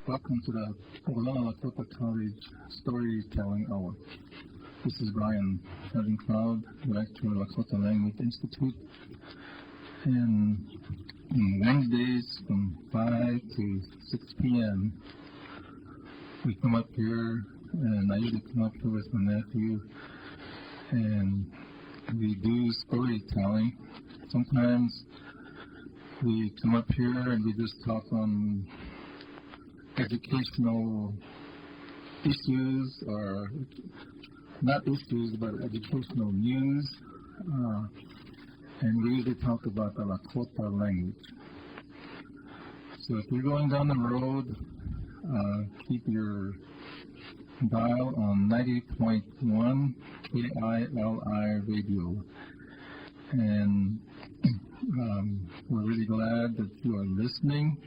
Welcome to the Lakota College Storytelling Hour. This is Brian Sergeant Cloud, Director of Lakota Language Institute. And Wednesdays from 5 to 6 p.m. we come up here, and I usually come up here with my nephew, and we do storytelling. Sometimes we come up here and we just talk on educational issues, or not issues, but educational news. And we usually talk about the Lakota language. So if you're going down the road, keep your dial on 90.1 KILI radio. And we're really glad that you are listening.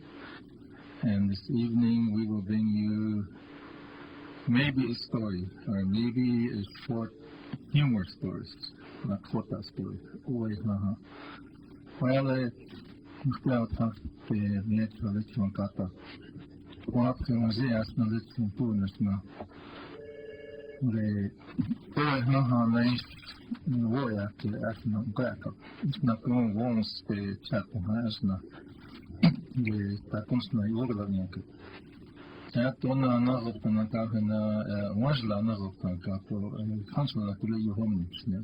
And this evening we will bring you maybe a story, or maybe a short humor story, Lakota story. Well, mustau tafte netra lechon kata. Wapke mazi asna lechon tunesna. Le haha nais woya ke asna gaka. Isna kon wons te chapo asna. Le takonsna yoglavnjake. Tona nazopna kahena wajla nazopna kako kansla kule yuhomnične.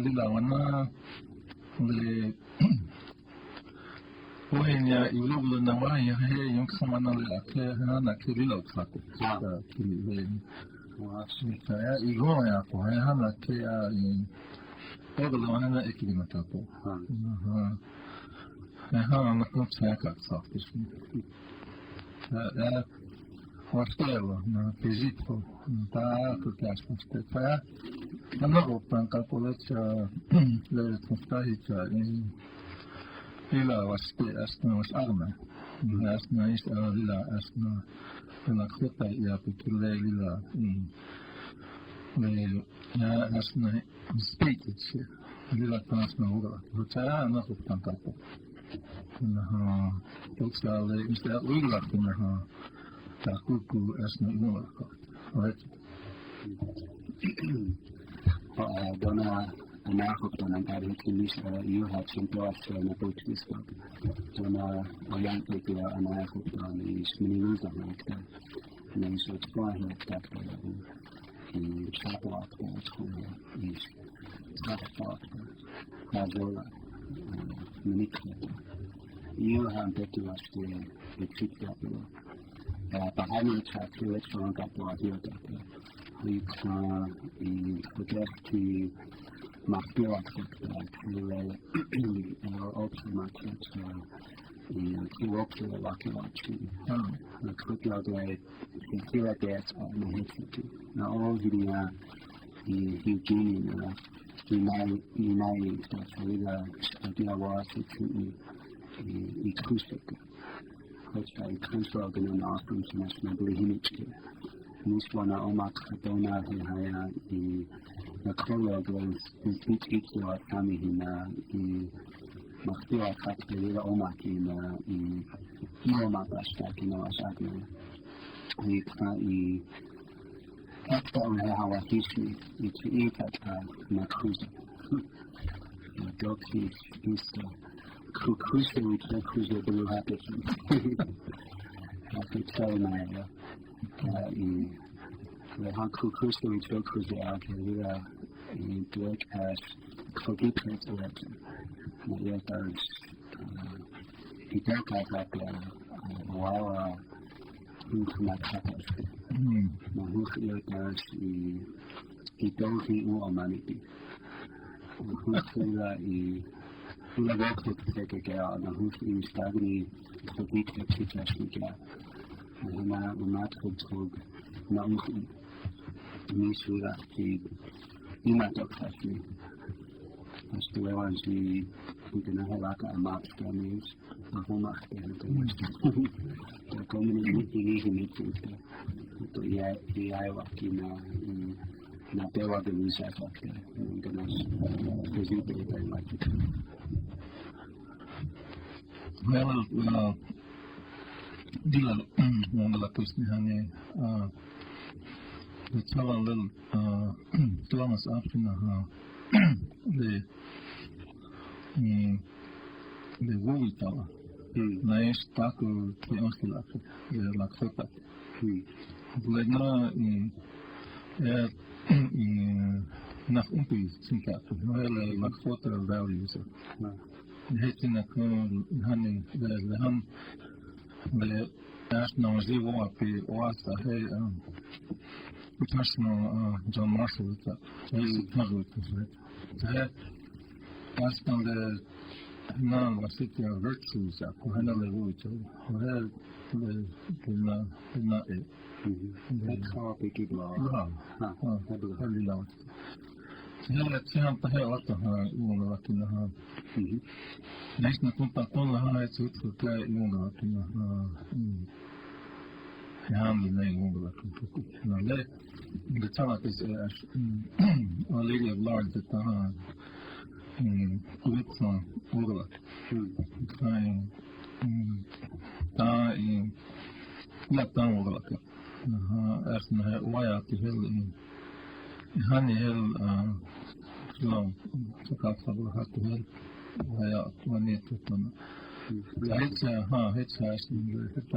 Lila wana le Pohenia iluglu na waya he yung samana le akle hana ke lila kako. KILI le. Ya igo ya ko hana ke oglo hana ekilima kako. Hana nakon tsaka tsaftish. Hostelo na fiziko ta kutashmoste ta mnogo panka polecia le tostaica lila waste asna was arma asna is lila asna la kota ya pikile lila le ya asna speech lila transna ura ta na panka po Toksale is that Lula from her Takuku as no right? Donna Anakopton and Arikilis, you have some thoughts on about this book. Donna, a young people, Anakopton is many years like that. And then so it's fly like that. The chapel out there is not a thought. Mazola, Minikota. You have to us the trick that behind the track to it from a here that we can forget to Mafia that open market to work to the lucky watching. The quick out there, the clear that on the head. Now all the Eugene United that with the idea was to acoustic, which I construct in an awesome national image. This one, Omak Dona, the color was in speech each of coming in Mafia factory, the Omak in Omak Ashtak in Osaka. We can act on our history, it's impact Makuza. The dog is Kukusa, which I cruise the blue happy. I could tell my the Kukusa, which I cruise the out in black as forgiveness election. Yet there's the dark like a while into my capacity. Now, who's there's the donkey or humanity. Who's la volta que queda na justo in stagni probiert sich das nicht ja na zog na uns nicht so dass die niemand auch fast als du waren sie mit einer Halaka am Markt gekommen ist warum macht da kommen die nicht to ja wakti na pewa de visa fakte ganas presidente de la Well, Dilla Mongolakusnihani, the Tala little Thomas after the Woolly Tower. Naish Taku Tiostilak, the Lakota. Blena in Nach Umpis, Sinkat, Noel Lakota values. Hating a honey, the hum, the national zero was a hey, personal John Marshall, basic puzzle, right? That's on the non city of virtues, who handle the wood, who had not it. That's how big it was. Heavy loud. Let's see how the hell up to her, you know, in the heart. Next, not to her, it's to play, you know, in the hand, the name, the talent is a lady of large at the heart. Gutson, Ugla, Kind, Dying, not down Ugla, as my way out the hill in Honey Hill, slow, took out some of the hill, way out 1 year to come. It's a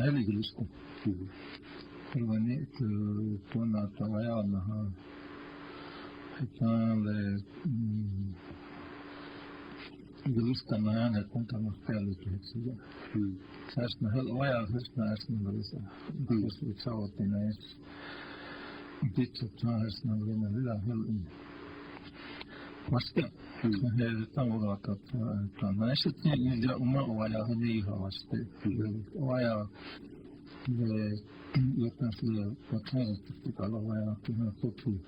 heavy list. We need to turn out the way on the it's on the Gusta Nana, Quantum of Fairly Kids. Sash the hell away out his national Melissa, because we saw it in a ditch of tires now in a little hill in Wasta. I had a tower like a I should think you don't know why I had the house. Why the you can see what kind of people away out to her cookie.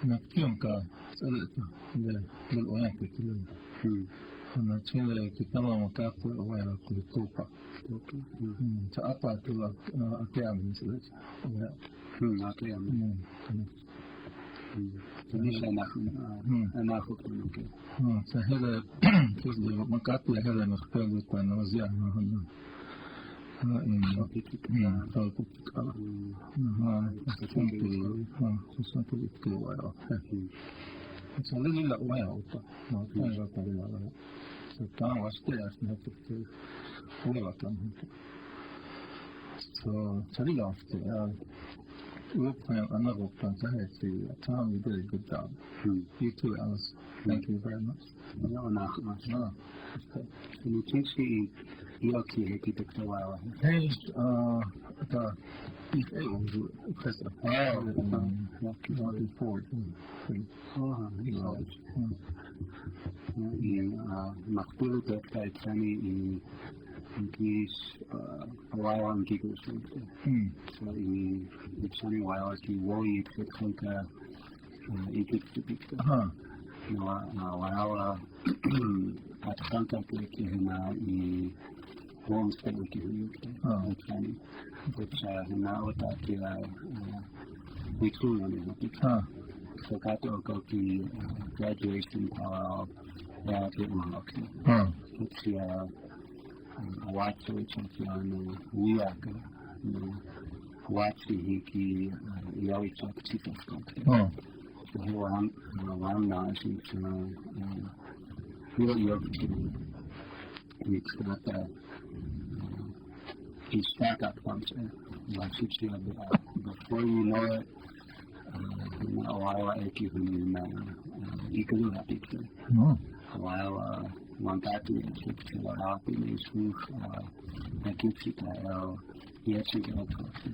Not Kionka, the little anchor to them. And the Chile to come on a couple away out to the Topa. To up to a cabin, so that's not clear. So I had a Macati, I had an experience when I was young. In it's a little like wild, no, it's not very well. So, Tom was there, I have to follow up on him. So, Charlie off there, we'll plan another plan to have to Tom, you did a good job. You too, Alice. Thank you very much. No, not much. No. You can see Yoki Hiki Dr. Wow. Hey, the if it was because of walking forward. Makbulu Dr. Tani in Greece, Wow and Giggles. So in Tani Wow, the Woi, the Conquer, Egypt to be. Wow, at contact with him in one state with you, which now that we truly on it. So that will go to graduation of which watch which we are watching he always talks to so he one now since really it's not he start up once like 6 years before you know it a while I give him you can do that picture a while one back to it to what happened is who I keep it yes you can talk to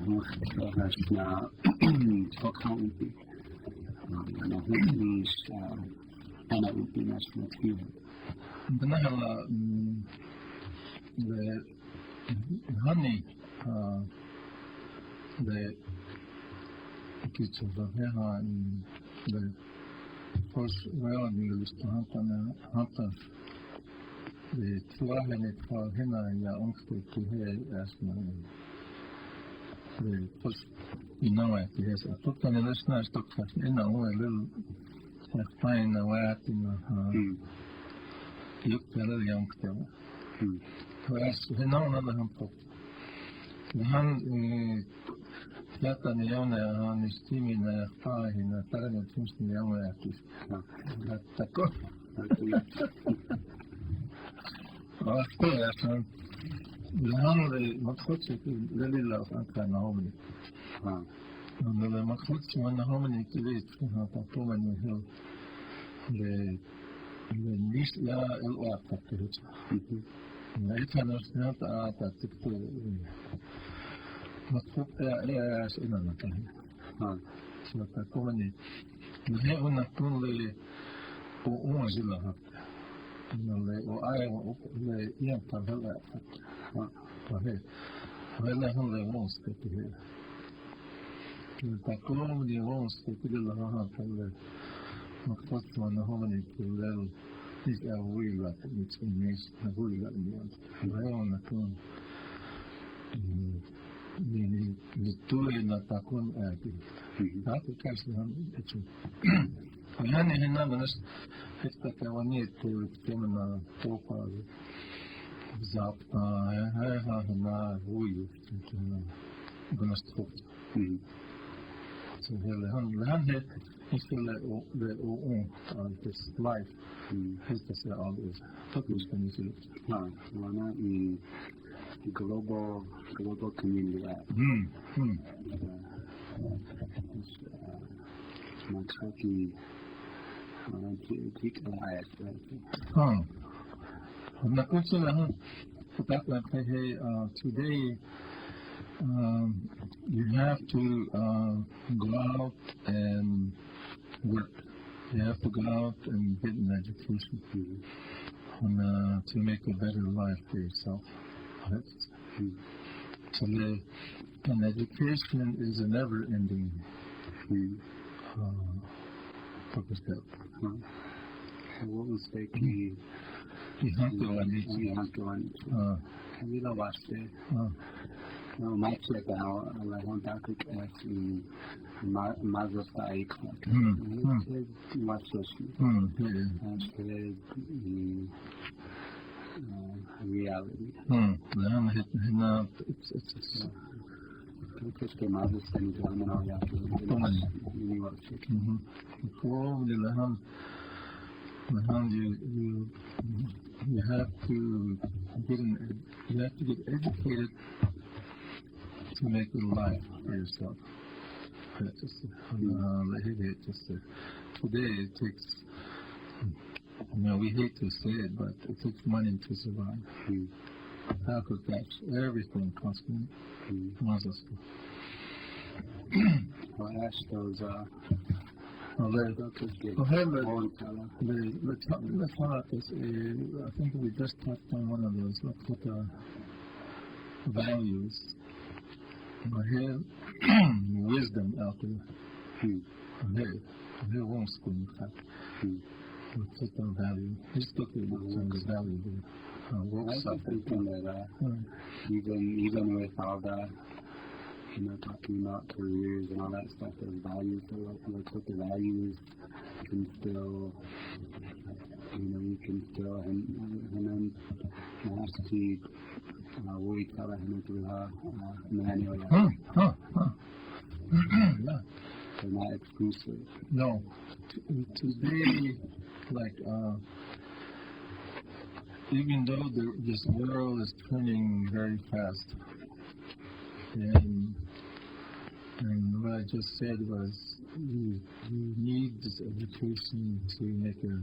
who has now talk how it be who is and it would be nice to you. The honey, the kids of the hair in the first round used to hunt the 12 minutes for Hena and Youngster to hear as the first, you know, I guess I took on the listener stock in a little. I find a way in the look at the youngster. وأس هنا لهم فوق لهم ثلاثة يوم نستيمنا يخطاهنا ترى تمشي يوم يأتي لا تكون أقول عشان لهم ما تخدش للي كان هم لما ما تخدش من هم كليت فيها تقوم من هي ليش لا الواقع كده لقيتها نفسها تكتب مطلوب يا أسئلة مثلا سو تكوني هي هنا تكون لي وأنزلها إنه وآية ينقل هلا وهلا هم لي ونس كتير تكون لي ونس كتير لها كل مقصود من هم كل is a real lot which means a real lot beyond. I want to the two in the Takun Ati. That the Castle Hitu. And in another, it's that I need to examine Topa Zap, I have not we gonna stop. So here is the this life. Has to say always. Focus can you see? No, we're not in global community. My Turkey, I'm not going to today. You have to go out and work. You have to go out and get an education to make a better life for yourself. So an education is a never-ending focus step. What was the key? You have to learn. Have you watched it? No, my check out. I like on that quick as Mazda's icon. Watch this. Reality. It's the Mazda's thing. I'm not you have to get educated to make a life for yourself. Today it takes, we hate to say it, but it takes money to survive. How could that? Everything costs money. I'll ask those, let's talk about this. I think we just touched on one of those. Lakota values. I hear wisdom out there. I hear one school in fact. Lakota value. Just look at the value there. What's up? Thinking that even with all the talking about careers and all that stuff, there's values. Lakota values can still, you can still, and then nasty. We tell him to manual. They're not exclusive. No. Today, even though this world is turning very fast, and what I just said was you need this education to make a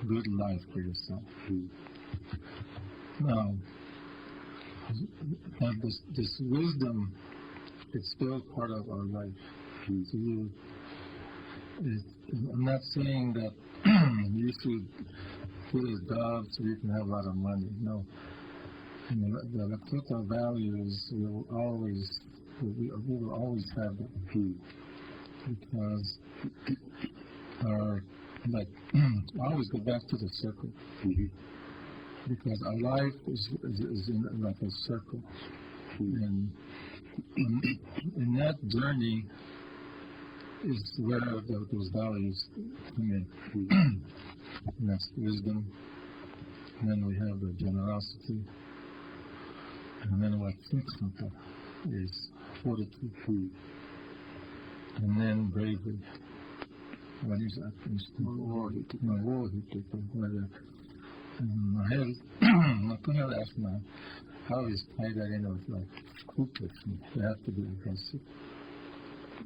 good life for yourself. Now this wisdom is still part of our life. So I'm not saying that you should get a job so you can have a lot of money. No. The Lakota values will always have them. Because I always go back to the circle. Because our life is in like a circle. And in that journey is where those values come in. And that's wisdom. And then we have the generosity. And then what Tsutsumta is fortitude. And then bravery. What is that? Lakota asked me, how is tie that in with like ruthlessness? You have to be aggressive.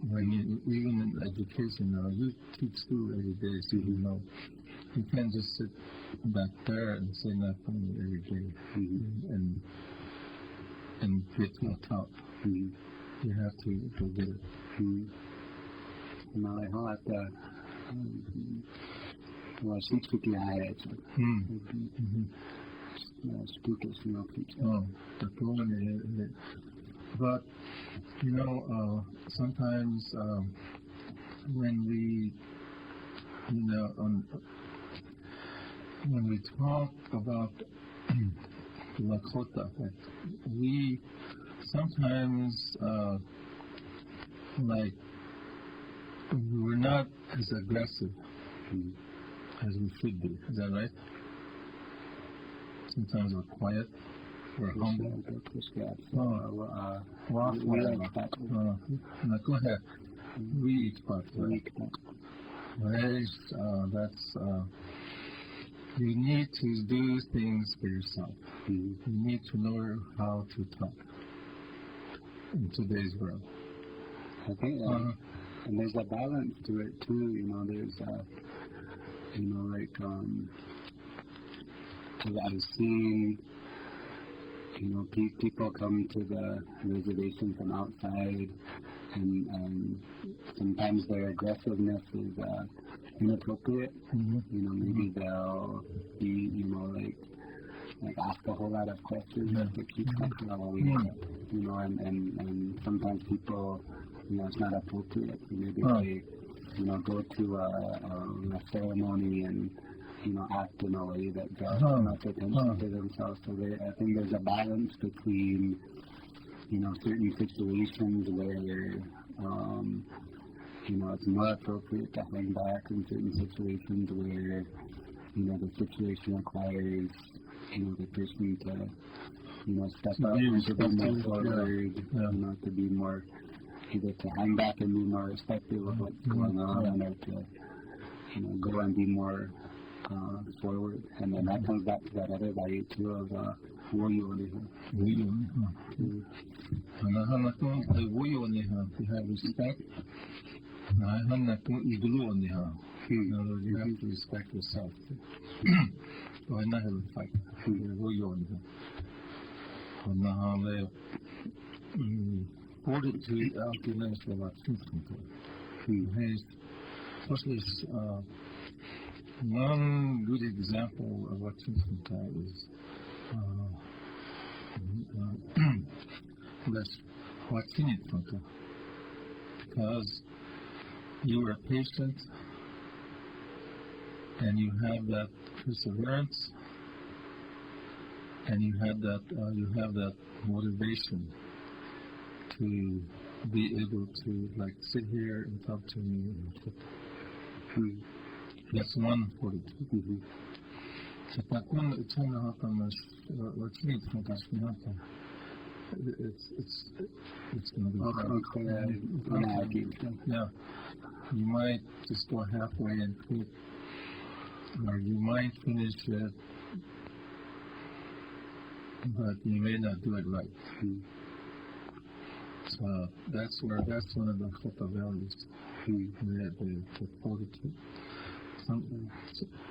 When you, even in education, you teach school every day, so you know. You can't just sit back there and say nothing every day and get to the top. You have to go get it. Malay Hata was 60 high. Speakers, Oh, the one. But you know, sometimes when we, when we talk about Lakota, like we sometimes like we're not as aggressive as we should be. Is that right? Sometimes we're quiet, we're humble. Go ahead. We each part. That's you need to do things for yourself. You need to know how to talk in today's world. I think, and there's a balance to it too. There's, I've seen, people come to the reservation from outside, and sometimes their aggressiveness is inappropriate. Maybe they'll be, like ask a whole lot of questions to keep talking about and sometimes people, it's not appropriate. Maybe they, go to a ceremony and act in a way that draws much attention to themselves. So I think there's a balance between, certain situations where, it's more appropriate to hang back, in certain situations where, the situation requires, the person to, step up and to be more forward, to be more, either to hang back and be more respectful of what's going on, or to, go and be more forward. And then that comes back to that other value too of to have respect. In other words, you have to respect yourself. So I not have a fight. Fortitude out in the about especially one good example of what Tsutsumta is that's what's in it, because you are patient and you have that perseverance and you have that motivation to be able to like sit here and talk to me. That's one fortitude. It's going to be yeah. You might just go halfway and quit, or you might finish it, but you may not do it right. So that's one of the Lakota values, the fortitude.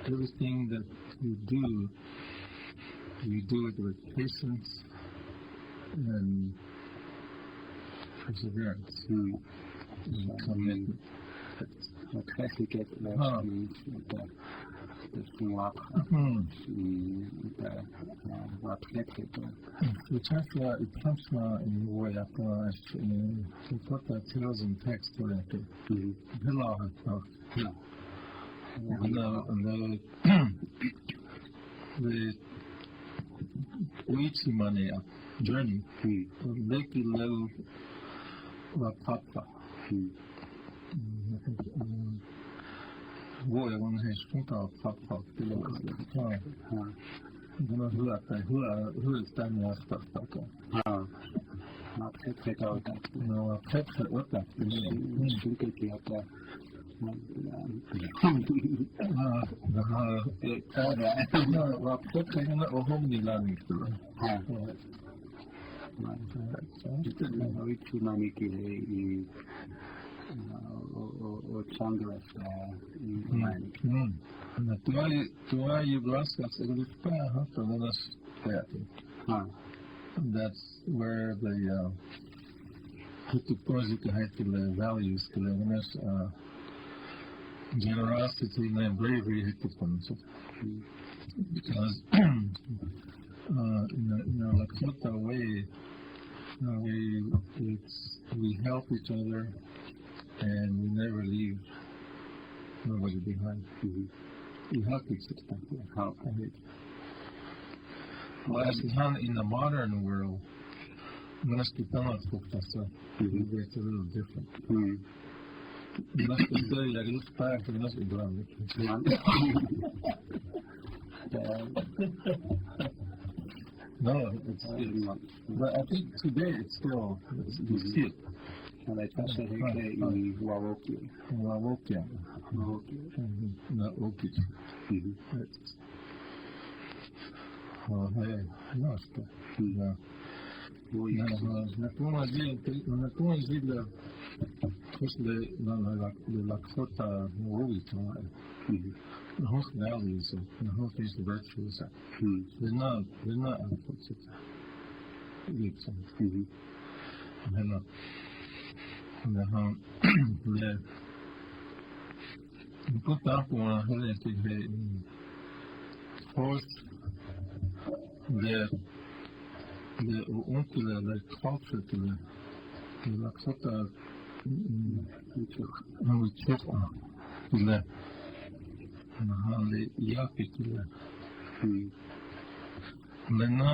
Everything that you do it with patience and perseverance and commitment. Участвовала и прошла его якось Lakota tells in text the Uichi money journey Leki Level Papa. no hyvä tai hyvä tänne astattakaan. Sekä otat. No, pepsi otatkin. Synkekin ottaa. No, pepsi on hommillaan kyllä. Yksi mamikin ei o Changlassa No, tuo ei laskas, eli nyt päähän todellas päätin. That's where the the values, the generosity and bravery, because in our Lakota way, we help each other and we never leave nobody behind. We help each other. Whereas in the modern world, it's a little different. No, but I think today it's still, you see it. Not Oki. No, на том виде после Lakota movie time, the whole values, the whole these virtues, they're not unfortunate. The culture to the Lakota, we took the Yaki to the Lena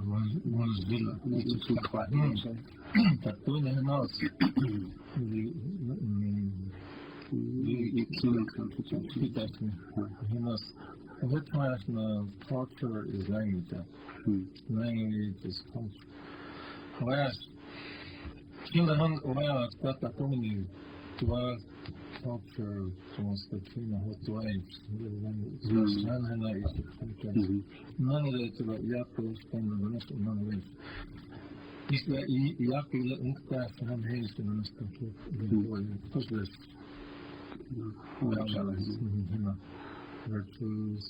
was Villa. But doing the house, you every time culture is language. Language is culture. Whereas, whereas that community to our culture was the China language. None is the culture. None of it about Yaku and the rest of none of it. It's like Yaku and class and haze and the rest of the virtues,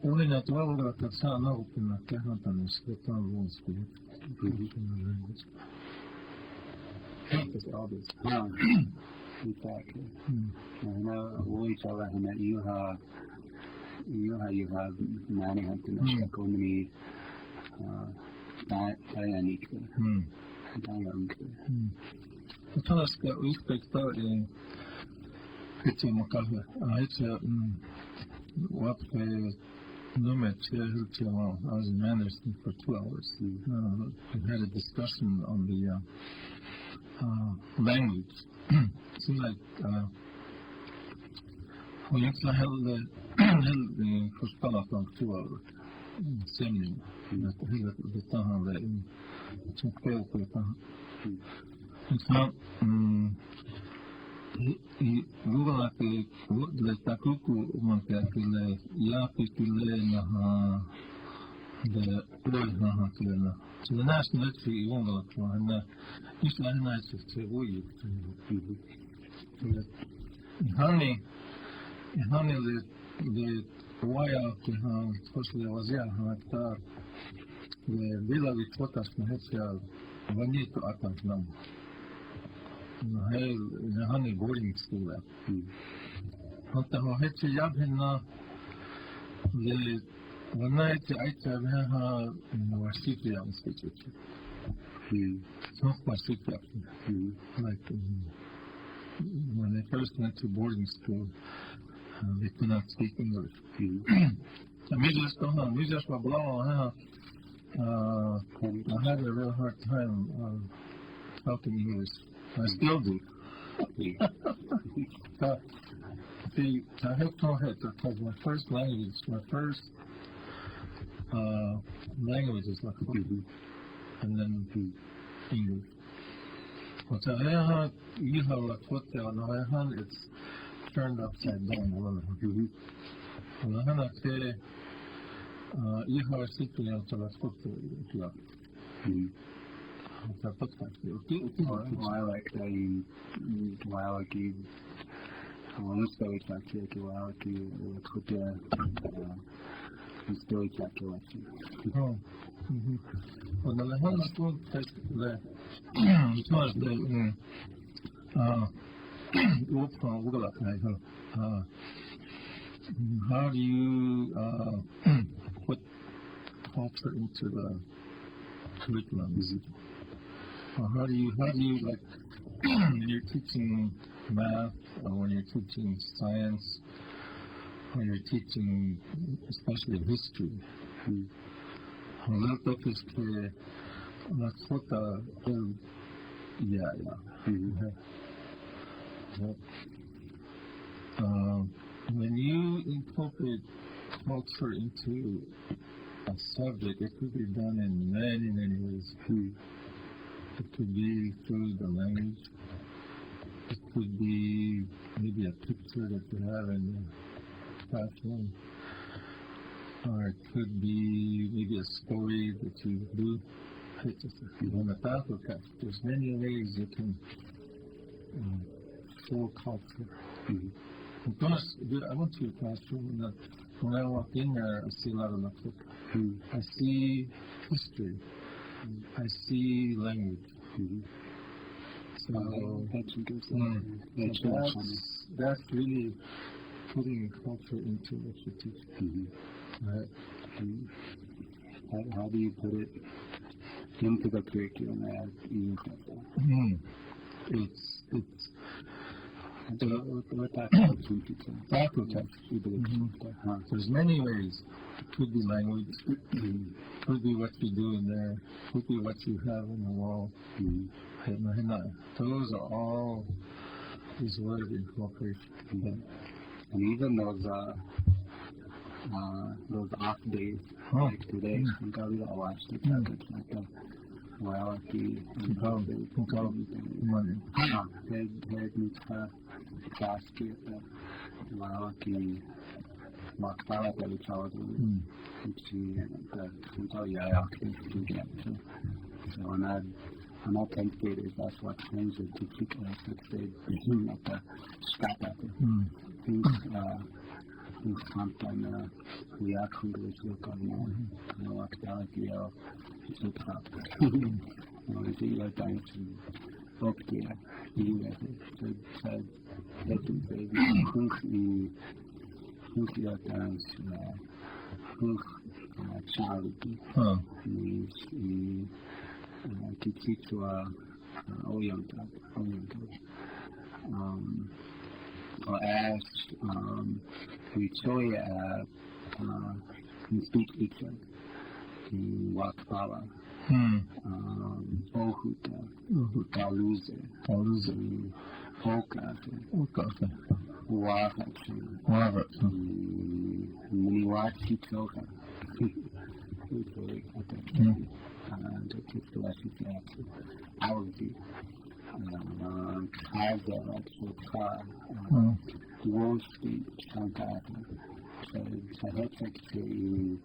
only not well that that's not open at the Hamptons, the town was good. It's obvious. Exactly. We saw that you have many Hamptons community. Tell us that we expect in Pitty Makaha. It's what I was in Manderson for 2 hours. We had a discussion on the language. It seemed like we held the first part of 2 hours. Seminar. The Taha that to fail for the Taha. It's not Google at the Takuku Mankakile, Yapikile, the Naha. So the national literacy won't go to and each line is to we. Honey, the wire of the house, especially was the villa with photos, when you to attack them. honey boarding school. But the Hohetsi Yabhina, the night I have a city on speech. Not my city. Like when I first went to boarding school, they could not speak English. I had a real hard time talking English. I still do. See, I have no head because my first language is Lakota, and then English. But you have Lakota, and it's turned upside down. You have a city of Lakota. Why like story chapter, while Lakota story chapter. Oh. Well, the whole school test there. It was the how do you put culture into the curriculum? Or how do you like when you're teaching math or when you're teaching science or you're teaching especially history? Lakota, when you incorporate culture into a subject, it could be done in many, many ways. It could be through the language. It could be maybe a picture that you have in the classroom. Or it could be maybe a story that you do. There's many ways you can show culture. Of course, I went to a classroom and when I walk in there, I see a lot of Lakota. I see history. I see language. So that's really putting culture into what you teach. Right? How do you put it into the curriculum as you It's there's many ways. It could be language, could be what you do in there, could be what you have on the wall. Those are all these words of incorporation. And even those off days, like today, I watched it. Well, I'm not tempted, that's what changed it to keep us at the scrap at it. Sometimes we are English look on like that, it's up. It's your time to up there. You said that your times charity is to teach oriental. Or as Victoria can speak picture in work power. Ohuta, loser, focus, Warvat, Miniwati Toka. And the lessons Aldi. Kaiser, car, Wall Street, Shanghai. So that's actually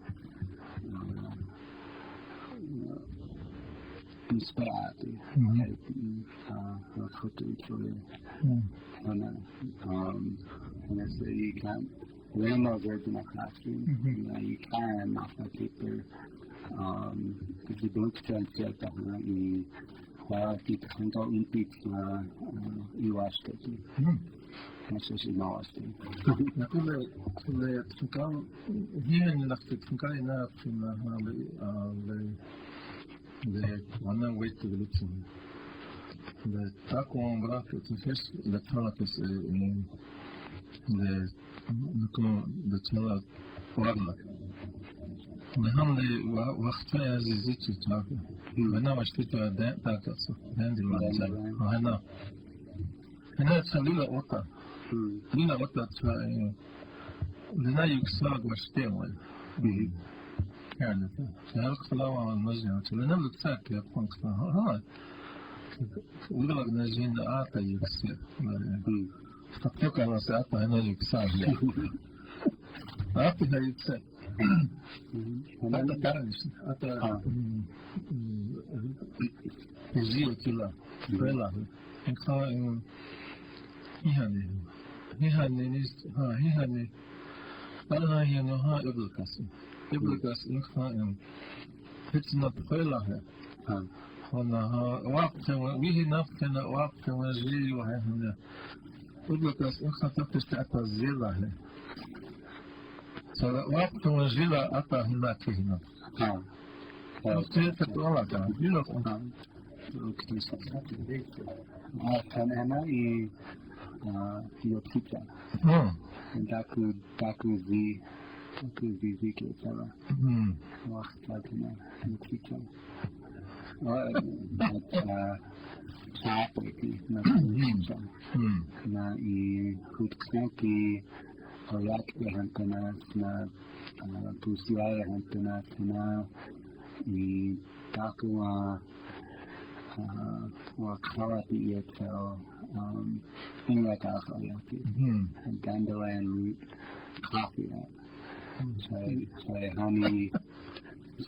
inspired. And I say you can learn those words in a classroom. You can, not like paper. If you don't translate that, 화기 한도 인빛 이와스케지 그래서 나왔어. 근데 잠깐 희한히 낙지 잠깐이나 그나 네 완전 웨이트 그렇지. 근데 딱 뭔가 그 사실 나타나겠어. 근데 그 저라 뭐라나. 근데 한데 와스타야 지지 자고. 왜냐 마시죠 다 다서. 근데 맞아. 하나 살리가 왔다. Lina 왔다 차. Lina 육사고 시대원. يعني هل خلاص المزيان لأن التاك يكون ها ولا نجين آتا يكسر فكيف على ساعات هنا يكسر آتا هي يكسر آتا كارنش آتا يجيو كلا فلا إنك هي أنا هي نها إبلكاسي إبلكاس إنك فتنة فلا هنا وقت ويه نفسنا وقت وجي وهنا إبلكاس إنك تفتح الزيلة سواء وقت وجيلة أتى هناك هنا كيف تقول لك يلا كان أنا في أفريقيا داكو زي كذا وقت لكن أفريقيا شاطئي na i kutki hoyak hantana na tusiwa hantana na i takwa wa kawati yeto inga ka hoyaki dandelion root coffee so honey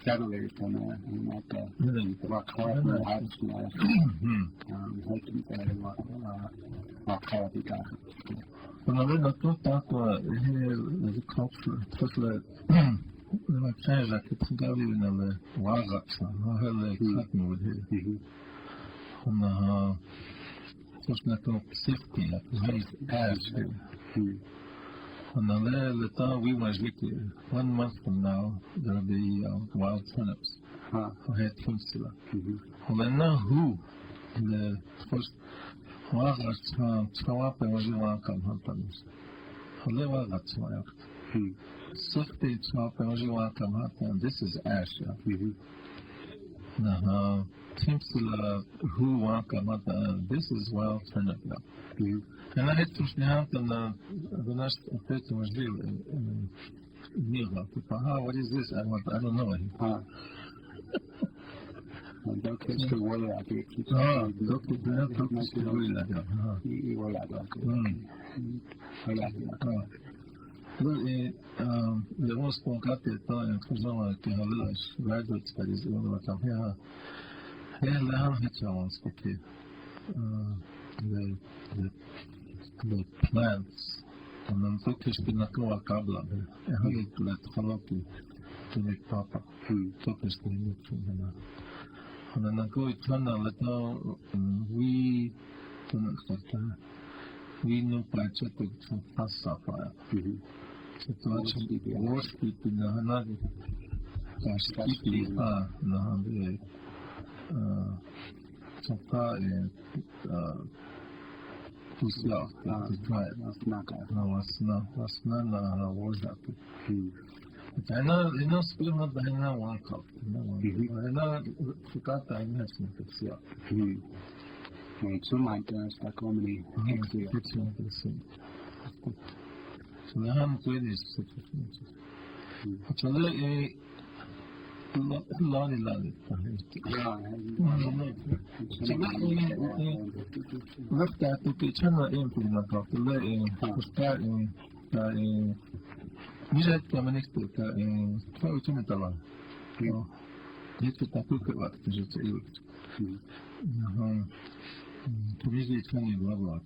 settlers and like rock hard house hiking there rock hard guy. When I read the talk the culture, especially لما كان لك تقابل من الواقع هذا كاتم وده هنا فشنا كنا safety like very ash and then the time we went with 1 month from now there will be wild turnips I had tonsilla and then now who the first waga chawapa was welcome hunters hole waga chawapa safety chawapa was welcome hunter this is ash tonsilla who welcome hunter this is wild turnip and I had to snap and the next person was really what is this? I don't know. Don't catch the way out here. Don't catch the way out here. Le most concrete en faisant que le graduate studies on va faire là on fait the plants and then focus in the core kabla and how it let haloki to make papa focus the nutrient and then go it turn a little we know by chatting to pass up so to actually wash it in the hanadi na Chaka and Pusla, the tribe. Was not was that. I know, still not the one cup. I know, forgot I had some Pusla. So my parents are comedy. So I haven't played this situation. Actually, lolly. Look at the channel implement of the lay start in music minister in 12 minutes. You could talk about the to visit 20 level.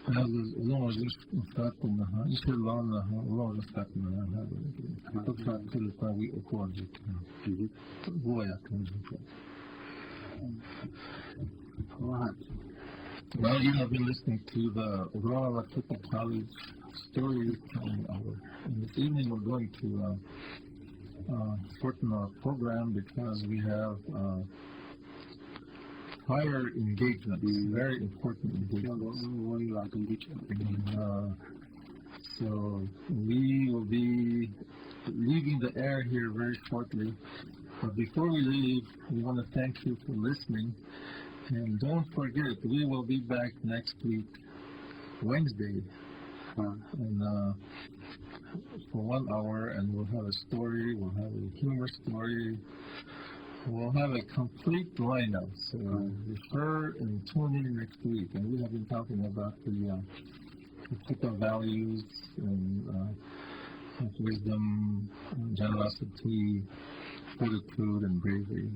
هذا لون فاتنا إيش اللون لون فاتنا هذا تطلع كل طاوي أكواد هو يكون Well, you have been listening to the Aurora Lakota College Storytelling Hour. And this evening we're going to shorten our program because we have higher engagements, very important engagements. So we will be leaving the air here very shortly. But before we leave, we want to thank you for listening. And don't forget, we will be back next week, Wednesday, and for 1 hour, and we'll have a story, we'll have a humor story, we'll have a complete lineup. So refer and tune in next week. And we have been talking about the Lakota values and wisdom, generosity, fortitude, and bravery.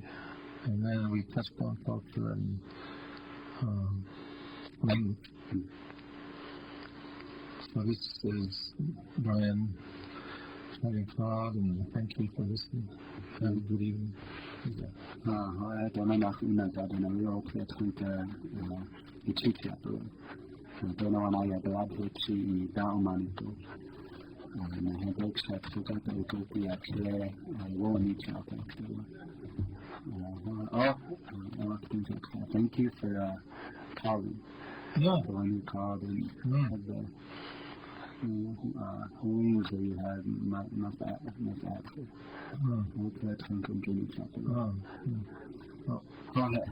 And then we touched on culture and language. So this is Brian Shining Cloud, and thank you for listening. Have a good evening. Thank you for calling. Yeah. The one who called and had the wounds that you had must access. Hopefully I can give you something. Go ahead.